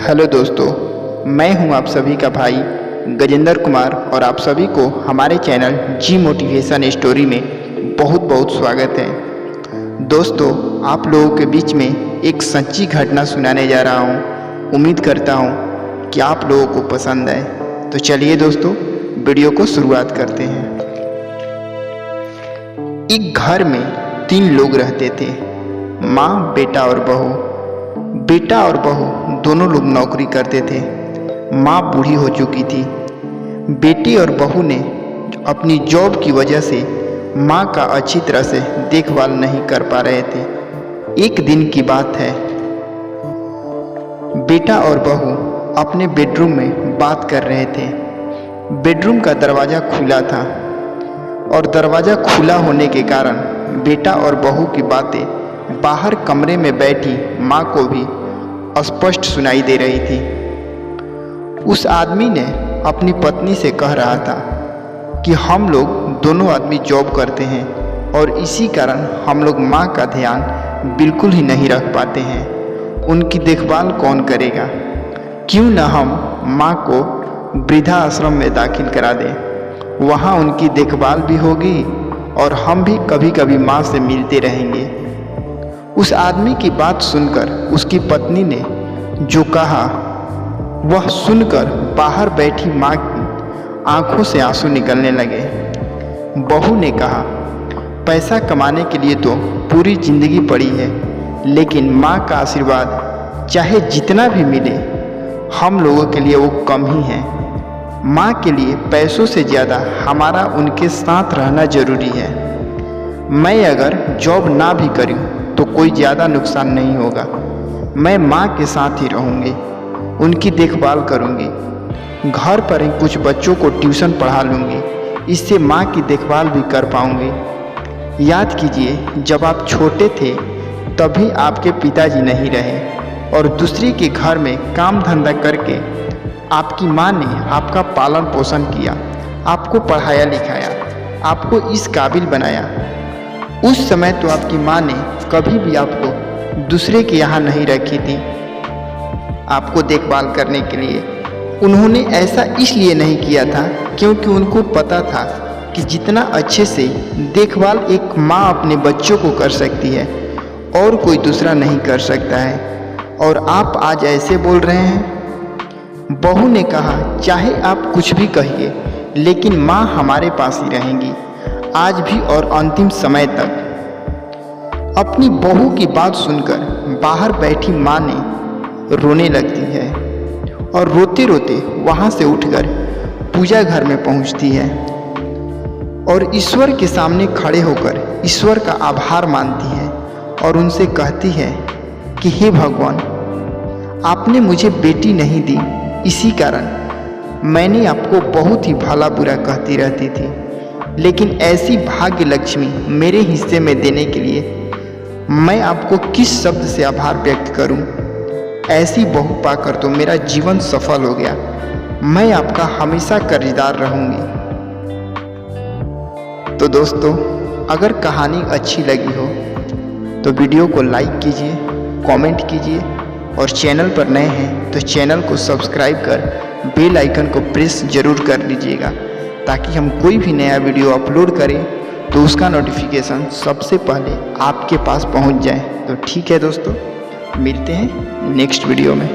Hello दोस्तों, मैं हूं आप सभी का भाई गजेंद्र कुमार और आप सभी को हमारे चैनल जी मोटिवेशन स्टोरी में बहुत बहुत स्वागत है। दोस्तों, आप लोगों के बीच में एक सच्ची घटना सुनाने जा रहा हूं। उम्मीद करता हूं कि आप लोगों को पसंद आए। तो चलिए दोस्तों, वीडियो को शुरुआत करते हैं। एक घर में 3 लोग रहते थे, माँ, बेटा और बहू। बेटा और बहू दोनों लोग नौकरी करते थे। माँ बूढ़ी हो चुकी थी। बेटी और बहू ने अपनी जॉब की वजह से माँ का अच्छी तरह से देखभाल नहीं कर पा रहे थे। एक दिन की बात है, बेटा और बहू अपने बेडरूम में बात कर रहे थे। बेडरूम का दरवाज़ा खुला था और दरवाज़ा खुला होने के कारण बेटा और बहू की बातें बाहर कमरे में बैठी माँ को भी स्पष्ट सुनाई दे रही थी। उस आदमी ने अपनी पत्नी से कह रहा था कि हम लोग दोनों आदमी जॉब करते हैं और इसी कारण हम लोग माँ का ध्यान बिल्कुल ही नहीं रख पाते हैं। उनकी देखभाल कौन करेगा? क्यों न हम माँ को वृद्धा आश्रम में दाखिल करा दें। वहाँ उनकी देखभाल भी होगी और हम भी कभी कभी माँ से मिलते रहेंगे। उस आदमी की बात सुनकर उसकी पत्नी ने जो कहा, वह सुनकर बाहर बैठी माँ की आंखों से आंसू निकलने लगे। बहू ने कहा, पैसा कमाने के लिए तो पूरी जिंदगी पड़ी है, लेकिन माँ का आशीर्वाद चाहे जितना भी मिले हम लोगों के लिए वो कम ही है। माँ के लिए पैसों से ज़्यादा हमारा उनके साथ रहना ज़रूरी है। मैं अगर जॉब ना भी करूँ तो कोई ज़्यादा नुकसान नहीं होगा। मैं माँ के साथ ही रहूँगी, उनकी देखभाल करूँगी। घर पर ही कुछ बच्चों को ट्यूशन पढ़ा लूँगी, इससे माँ की देखभाल भी कर पाऊँगी। याद कीजिए, जब आप छोटे थे तभी आपके पिताजी नहीं रहे और दूसरे के घर में काम धंधा करके आपकी माँ ने आपका पालन पोषण किया, आपको पढ़ाया लिखाया, आपको इस काबिल बनाया। उस समय तो आपकी माँ ने कभी भी आपको दूसरे के यहाँ नहीं रखी थी आपको देखभाल करने के लिए। उन्होंने ऐसा इसलिए नहीं किया था क्योंकि उनको पता था कि जितना अच्छे से देखभाल एक माँ अपने बच्चों को कर सकती है और कोई दूसरा नहीं कर सकता है। और आप आज ऐसे बोल रहे हैं। बहू ने कहा, चाहे आप कुछ भी कहिए, लेकिन माँ हमारे पास ही रहेंगी, आज भी और अंतिम समय तक। अपनी बहू की बात सुनकर बाहर बैठी माँ ने रोने लगती है और रोते रोते वहाँ से उठकर पूजा घर में पहुँचती है और ईश्वर के सामने खड़े होकर ईश्वर का आभार मानती है और उनसे कहती है कि हे भगवान, आपने मुझे बेटी नहीं दी, इसी कारण मैंने आपको बहुत ही भला बुरा कहती रहती थी, लेकिन ऐसी भाग्य लक्ष्मी मेरे हिस्से में देने के लिए मैं आपको किस शब्द से आभार व्यक्त करूं। ऐसी बहू पाकर तो मेरा जीवन सफल हो गया। मैं आपका हमेशा कर्जदार रहूंगी। तो दोस्तों, अगर कहानी अच्छी लगी हो तो वीडियो को लाइक कीजिए, कमेंट कीजिए और चैनल पर नए हैं तो चैनल को सब्सक्राइब कर बेल आइकन को प्रेस जरूर कर लीजिएगा, ताकि हम कोई भी नया वीडियो अपलोड करें तो उसका नोटिफिकेशन सबसे पहले आपके पास पहुंच जाए। तो ठीक है दोस्तों, मिलते हैं नेक्स्ट वीडियो में।